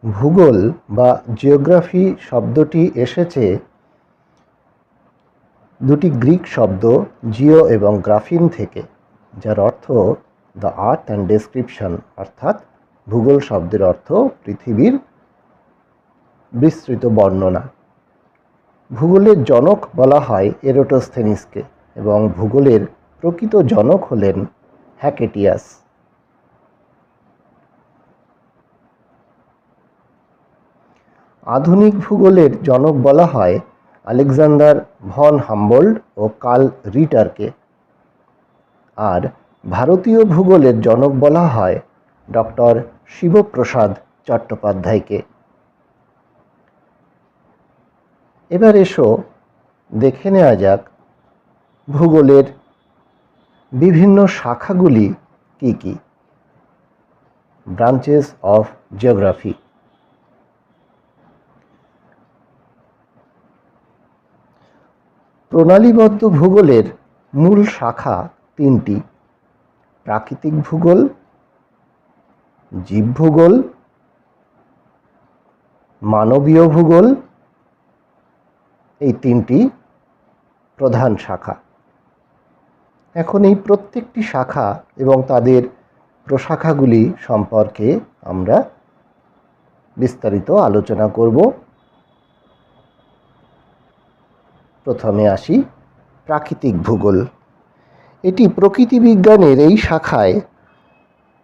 ভূগোল বা জিওগ্রাফি শব্দটি এসেছে দুটি গ্রিক শব্দ জিও এবং গ্রাফিন থেকে, যার অর্থ দ্য আর্থ অ্যান্ড ডেসক্রিপশন, অর্থাৎ ভূগোল শব্দের অর্থ পৃথিবীর বিস্তৃত বর্ণনা। ভূগোলের জনক বলা হয় এরোটোস্থেনিসকে এবং ভূগোলের প্রকৃত জনক হলেন হ্যাকেটিয়াস। আধুনিক ভূগোলের জনক বলা হয় আলেকজান্ডার ভন হাম্বোল্ড ও কার্ল রিটারকে, আর ভারতীয় ভূগোলের জনক বলা হয় ডক্টর শিবপ্রসাদ চট্টোপাধ্যায়কে। এবার এসো দেখে নেওয়া যাক ভূগোলের বিভিন্ন শাখাগুলি কি কি। Branches of geography. প্রণালীবদ্ধ ভূগোলের মূল শাখা তিনটি: প্রাকৃতিক ভূগোল, জীবভূগোল, মানবীয় ভূগোল। এই তিনটি প্রধান শাখা। এখন এই প্রত্যেকটি শাখা এবং তাদের প্রশাখাগুলি সম্পর্কে আমরা বিস্তারিত আলোচনা করব। প্রথমে আসি প্রাকৃতিক ভূগোল। এটি প্রকৃতি বিজ্ঞানের এই শাখায়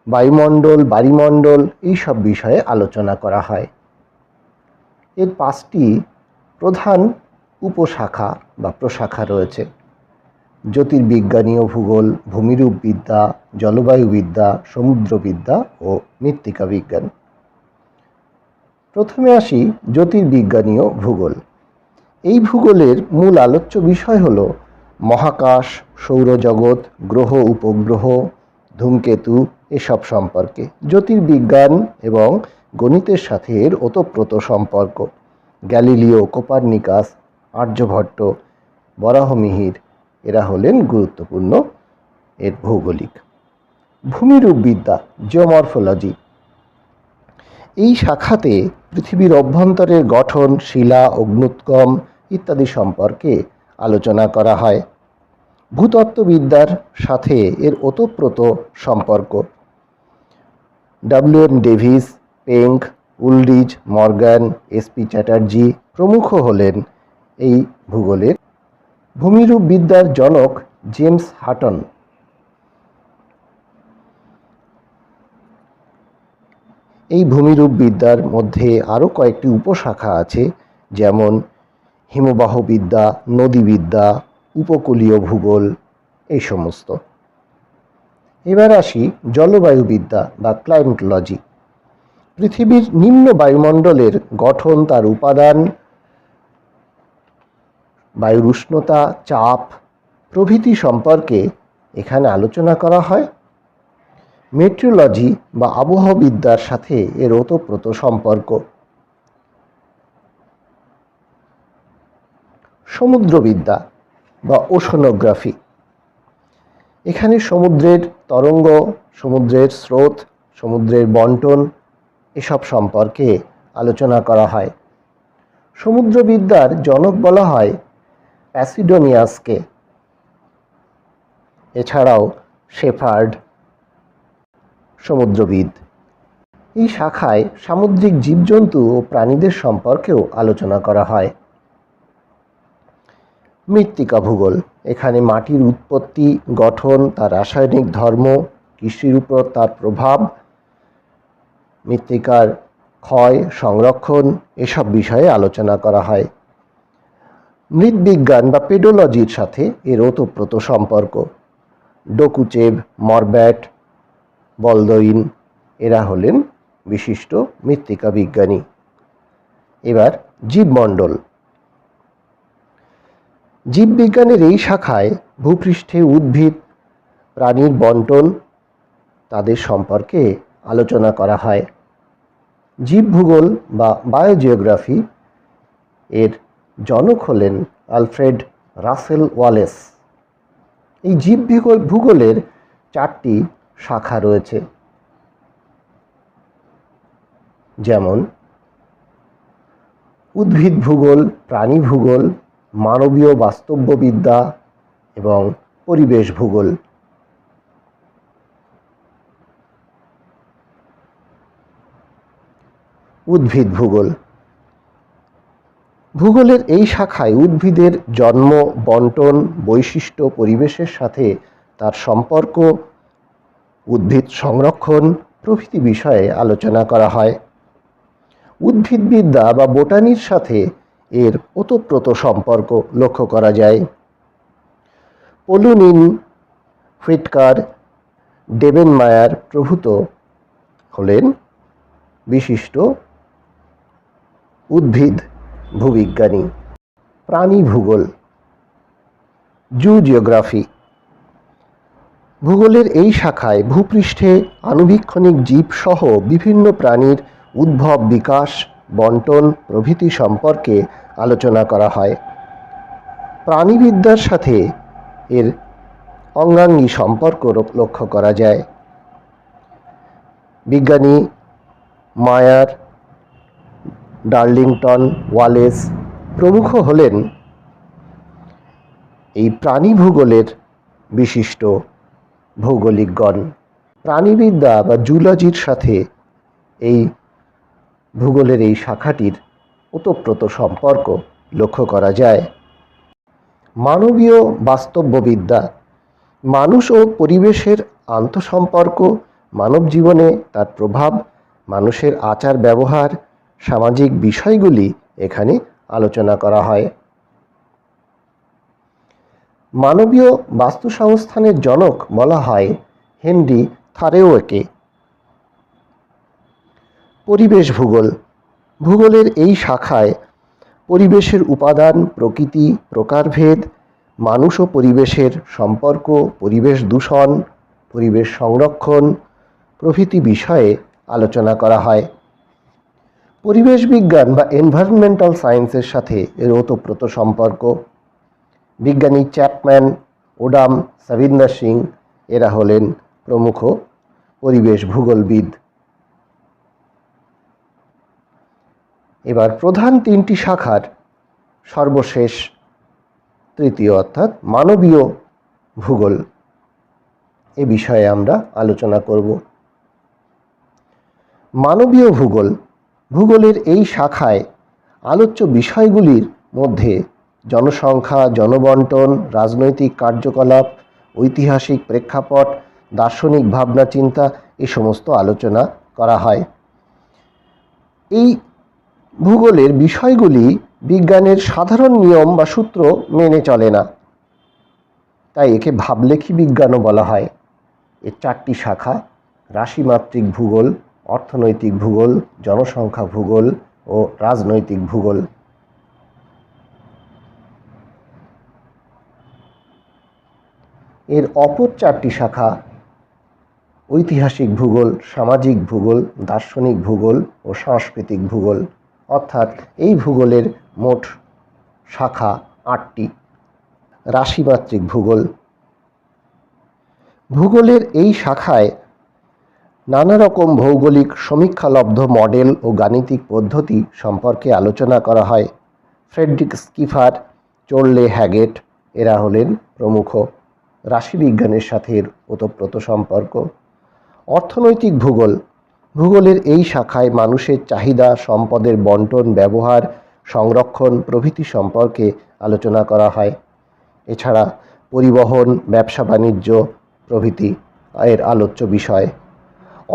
বায়ুমণ্ডল, বায়ুমণ্ডল এইসব বিষয়ে আলোচনা করা হয়। এর 5টি প্রধান উপশাখা বা প্রশাখা রয়েছে: জ্যোতির্বিজ্ঞানীয় ভূগোল, ভূমিরূপবিদ্যা, জলবায়ুবিদ্যা, সমুদ্রবিদ্যা ও মৃত্তিকা বিজ্ঞান। প্রথমে আসি জ্যোতির্বিজ্ঞানীয় ভূগোল। এই ভূগোলের মূল আলোচ্য বিষয় হল মহাকাশ, সৌরজগৎ, গ্রহ উপগ্রহ, ধূমকেতু এসব সম্পর্কে। জ্যোতির্বিজ্ঞান এবং গণিতের সাথে এর ওতপ্রোত সম্পর্ক। গ্যালিলিও, কোপার্নিকাস, আর্যভট্ট, বরাহমিহির এরা হলেন গুরুত্বপূর্ণ এর ভৌগোলিক। ভূমিরূপবিদ্যা, জিওমরফোলজি। এই শাখাতে পৃথিবীর অভ্যন্তরের গঠন, শিলা, অগ্ন্যুৎগম ইত্যাদি সম্পর্কে আলোচনা করা হয়। ভূতত্ত্ববিদ্যার সাথে এর ওতপ্রোত সম্পর্ক। W M. Davis, Penck, Ulrich, Morgan, S P. Chatterjee প্রমুখ হলেন এই ভূগোলের। ভূমিরূপবিদ্যার জনক জেমস হাটন। এই ভূমিরূপবিদ্যার মধ্যে আরও কয়েকটি উপশাখা আছে, যেমন হিমবাহবিদ্যা, নদীবিদ্যা, উপকূলীয় ভূগোল এই সমস্ত। এবার আসি জলবায়ুবিদ্যা বা ক্লাইমেটোলজি। পৃথিবীর নিম্ন বায়ুমণ্ডলের গঠন, তার উপাদান, বায়ুর উষ্ণতা, চাপ প্রভৃতি সম্পর্কে এখানে আলোচনা করা হয়। মেট্রোলজি বা আবহাওয়াবিদ্যার সাথে এর ওতপ্রোত সম্পর্ক। সমুদ্রবিদ্যা বা ওশনোগ্রাফি। এখানে সমুদ্রের তরঙ্গ, সমুদ্রের স্রোত, সমুদ্রের বন্টন এসব সম্পর্কে আলোচনা করা হয়। সমুদ্রবিদ্যার জনক বলা হয় প্যাসিডোনিয়াসকে। এছাড়াও শেফার্ড সমুদ্রবিদ। এই শাখায় সামুদ্রিক জীবজন্তু ও প্রাণীদের সম্পর্কেও আলোচনা করা হয়। মৃত্তিকা ভূগোল। এখানে মাটির উৎপত্তি, গঠন, তার রাসায়নিক ধর্ম, কৃষির উপর তার প্রভাব, মৃত্তিকার ক্ষয়, সংরক্ষণ এসব বিষয়ে আলোচনা করা হয়। মৃৎবিজ্ঞান বা পেডোলজির সাথে এর ওতপ্রোত সম্পর্ক। ডকুচেভ, মরব্যাট, বলদউইন এরা হলেন বিশিষ্ট মৃত্তিকা বিজ্ঞানী। এবার জীবমণ্ডল। জীববিজ্ঞানের এই শাখায় ভূপৃষ্ঠে উদ্ভিদ, প্রাণীর বন্টন, তাদের সম্পর্কে আলোচনা করা হয়। জীবভূগোল বা বায়োজিওগ্রাফি এর জনক হলেন আলফ্রেড রাসেল ওয়ালেস। এই ভূগোলের 4টি শাখা রয়েছে, যেমন উদ্ভিদ ভূগোল, প্রাণী ভূগোল, মানবীয় বাস্তববিদ্যা এবং পরিবেশ ভূগোল। উদ্ভিদ ভূগোল। ভূগোলের এই শাখায় উদ্ভিদের জন্ম, বন্টন, বৈশিষ্ট্য, পরিবেশের সাথে তার সম্পর্ক, উদ্ভিদ সংরক্ষণ প্রভৃতি বিষয়ে আলোচনা করা হয়। উদ্ভিদবিদ্যা বা বোটানির সাথে এর ওতপ্রোত সম্পর্ক লক্ষ্য করা যায়। পোলুনিন, হুইটকার, ডেবেনমায়ার প্রভৃত হলেন বিশিষ্ট উদ্ভিদ ভূবিজ্ঞানী। প্রাণী ভূগোল, জু জিওগ্রাফি। ভূগোলের এই শাখায় ভূপৃষ্ঠে আণুবীক্ষণিক জীবসহ বিভিন্ন প্রাণীর উদ্ভব, বিকাশ, বন্টন প্রভৃতি সম্পর্কে আলোচনা করা হয়। প্রাণীবিদ্যার সাথে এর অঙ্গাঙ্গী সম্পর্ক লক্ষ্য করা যায়। বিজ্ঞানী মায়ার, ডার্লিংটন, ওয়ালেস প্রমুখ হলেন এই প্রাণী ভূগোলের বিশিষ্ট ভৌগোলিকগণ। প্রাণীবিদ্যা বা জুলজির সাথে এই ভূগোলের এই শাখাটির ওতপ্রোত সম্পর্ক লক্ষ্য করা যায়। মানবীয় বাস্তববিদ্যা, মানুষ ও পরিবেশের আন্তঃসম্পর্ক, মানব জীবনে তার প্রভাব, মানুষের আচার ব্যবহার, সামাজিক বিষয়গুলি এখানে আলোচনা করা হয়। মানবীয় বাস্তুসংস্থানের জনক বলা হয় হেনরি থারেওকে। পরিবেশ ভূগোল। ভূগোলের এই শাখায় পরিবেশের উপাদান, প্রকৃতি, প্রকারভেদ, মানুষ ও পরিবেশের সম্পর্ক, পরিবেশ দূষণ, পরিবেশ সংরক্ষণ প্রভৃতি বিষয়ে আলোচনা করা হয়। পরিবেশ বিজ্ঞান বা এনভায়রনমেন্টাল সায়েন্সের সাথে এর ওতপ্রোত সম্পর্ক। বিজ্ঞানী চ্যাপম্যান, ওডাম, সবিন্দর সিং এরা হলেন প্রমুখ পরিবেশ ভূগোলবিদ। এবার প্রধান তিনটি শাখার সর্বশেষ তৃতীয় অর্থাৎ মানবীয় ভূগোল এ বিষয়ে আমরা আলোচনা করব। মানবীয় ভূগোল। ভূগোলের এই শাখায় আলোচ্য বিষয়গুলির মধ্যে জনসংখ্যা, জনবন্টন, রাজনৈতিক কার্যকলাপ, ঐতিহাসিক প্রেক্ষাপট, দার্শনিক ভাবনা চিন্তা এ সমস্ত আলোচনা করা হয়। এই ভূগোলের বিষয়গুলি বিজ্ঞানের সাধারণ নিয়ম বা সূত্র মেনে চলে না, তাই একে ভাবলেখী বিজ্ঞানও বলা হয়। এর চারটি শাখা: রাশিমাত্রিক ভূগোল, অর্থনৈতিক ভূগোল, জনসংখ্যা ভূগোল ও রাজনৈতিক ভূগোল। এর অপর চারটি শাখা ঐতিহাসিক ভূগোল, সামাজিক ভূগোল, দার্শনিক ভূগোল ও সাংস্কৃতিক ভূগোল। অর্থাৎ এই ভূগোলের মোট শাখা 8টি। রাশিমাত্রিক ভূগোল। ভূগোলের এই শাখায় নানা রকম ভৌগোলিক সমীক্ষালব্ধ মডেল ও গাণিতিক পদ্ধতি সম্পর্কে আলোচনা করা হয়। ফ্রেডরিক স্কিফার, চোর্লে হ্যাগেট এরা হলেন প্রমুখ। রাশিবিজ্ঞানের সাথে এর ওতপ্রোত সম্পর্ক। অর্থনৈতিক ভূগোল। ভূগোলের এই শাখায় মানুষের চাহিদা, সম্পদের বন্টন, ব্যবহার, সংরক্ষণ প্রভৃতি সম্পর্কে আলোচনা করা হয়। এছাড়া পরিবহন, ব্যবসা বাণিজ্য প্রভৃতি এর আলোচ্য বিষয়।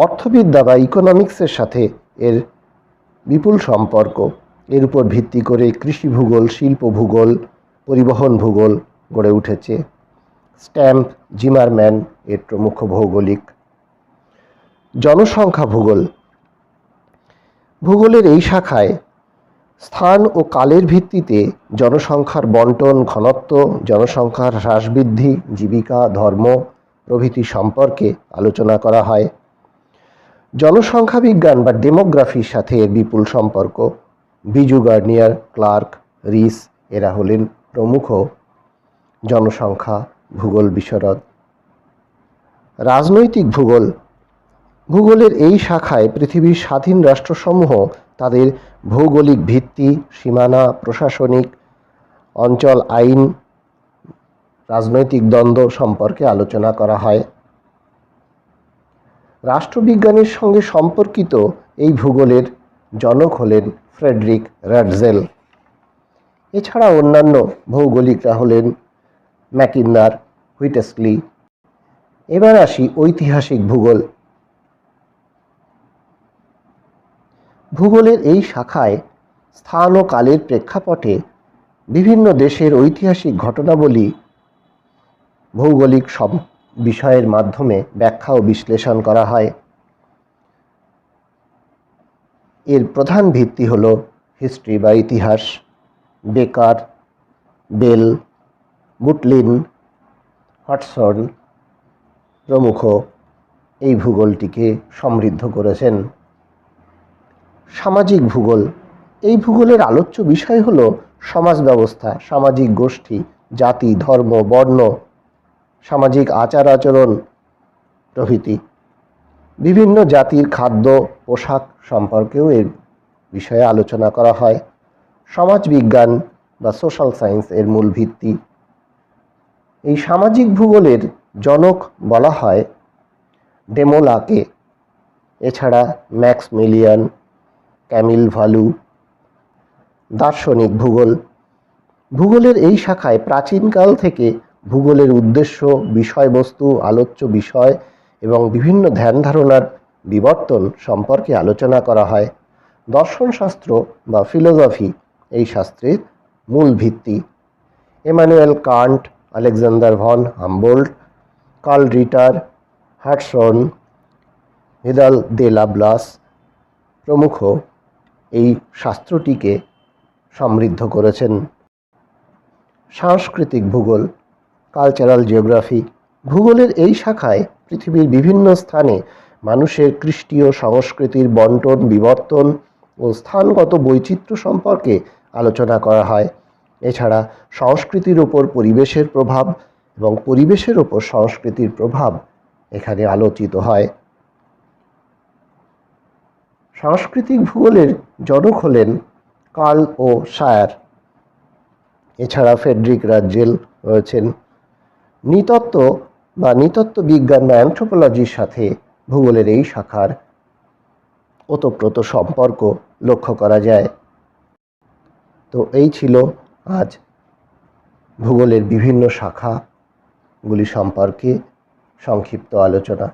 অর্থবিদ্যা বা ইকোনমিক্সের সাথে এর বিপুল সম্পর্ক। এর উপর ভিত্তি করে কৃষি ভূগোল, শিল্প ভূগোল, পরিবহন ভূগোল গড়ে উঠেছে। স্ট্যাম্প, জিমারম্যান এর প্রমুখ ভৌগোলিক। জনসংখ্যা ভূগোল। ভূগোলের এই শাখায় স্থান ও কালের ভিত্তিতে জনসংখ্যার বন্টন, ঘনত্ব, জনসংখ্যার হ্রাস বৃদ্ধি, জীবিকা, ধর্ম প্রভৃতি সম্পর্কে আলোচনা করা হয়। জনসংখ্যা বিজ্ঞান বা ডেমোগ্রাফির সাথে এর বিপুল সম্পর্ক। বিজু গার্নিয়ার, ক্লার্ক, রিস এরা হলেন প্রমুখ জনসংখ্যা ভূগোল বিশারদ। রাজনৈতিক ভূগোল। ভূগোলের এই শাখায় পৃথিবীর স্বাধীন রাষ্ট্রসমূহ তাদের ভৌগোলিক ভিত্তি, সীমানা, প্রশাসনিক অঞ্চল, আইন, রাজনৈতিক দ্বন্দ্ব সম্পর্কে আলোচনা করা হয়। রাষ্ট্রবিজ্ঞানের সঙ্গে সম্পর্কিত এই ভূগোলের জনক হলেন ফ্রেডরিক রাটজেল। এছাড়া অন্যান্য ভৌগোলিকরা হলেন ম্যাকিন্নার, হুইটেস্কলি। এবার আসি ঐতিহাসিক ভূগোল। ভূগোলের এই শাখায় স্থান ও কালের প্রেক্ষাপটে বিভিন্ন দেশের ঐতিহাসিক ঘটনাবলী ভৌগোলিক সব বিষয়ের মাধ্যমে ব্যাখ্যা ও বিশ্লেষণ করা হয়। এর প্রধান ভিত্তি হল হিস্ট্রি বা ইতিহাস। বেকার, বেল, বুটলিন, হটসন প্রমুখ এই ভূগোলটিকে সমৃদ্ধ করেছেন। সামাজিক ভূগোল। এই ভূগোলের আলোচ্য বিষয় হল সমাজ ব্যবস্থা, সামাজিক গোষ্ঠী, জাতি, ধর্ম, বর্ণ, সামাজিক আচার আচরণ প্রভৃতি। বিভিন্ন জাতির খাদ্য, পোশাক সম্পর্কেও এর বিষয়ে আলোচনা করা হয়। সমাজবিজ্ঞান বা সোশ্যাল সায়েন্স এর মূল ভিত্তি। এই সামাজিক ভূগোলের জনক বলা হয় ডেমোলাকে। এছাড়া ম্যাক্সমিলিয়ান, ক্যামিল ভালু। দার্শনিক ভূগোল। ভূগোলের এই শাখায় প্রাচীনকাল থেকে ভূগোলের উদ্দেশ্য, বিষয়বস্তু, আলোচ্য বিষয় এবং বিভিন্ন ধ্যান ধারণার বিবর্তন সম্পর্কে আলোচনা করা হয়। দর্শনশাস্ত্র বা ফিলোসফি এই শাস্ত্রের মূল ভিত্তি। Emmanuel Kant, Alexander von Humboldt, Carl Ritter, Hudson, Vidal de la Blache প্রমুখ এই শাস্ত্রটিকে সমৃদ্ধ করেছেন। সাংস্কৃতিক ভূগোল, কালচারাল জিওগ্রাফি। ভূগোলের এই শাখায় পৃথিবীর বিভিন্ন স্থানে মানুষের কৃষ্টিয় সংস্কৃতির বন্টন, বিবর্তন ও স্থানগত বৈচিত্র্য সম্পর্কে আলোচনা করা হয়। এছাড়া সংস্কৃতির ওপর পরিবেশের প্রভাব এবং পরিবেশের ওপর সংস্কৃতির প্রভাব এখানে আলোচিত হয়। সাংস্কৃতিক ভূগোলের জনক হলেন কার্ল ও শায়ার। এছাড়া ফ্রেডরিক রাটজেল রয়েছেন। নৃতত্ত্ব বা নৃতত্ত্ব বিজ্ঞান বা অ্যানথ্রোপোলজির সাথে ভূগোলের এই শাখার ওতপ্রোত সম্পর্ক লক্ষ্য করা যায়। তো এই ছিল আজ ভূগোলের বিভিন্ন শাখাগুলি সম্পর্কে সংক্ষিপ্ত আলোচনা।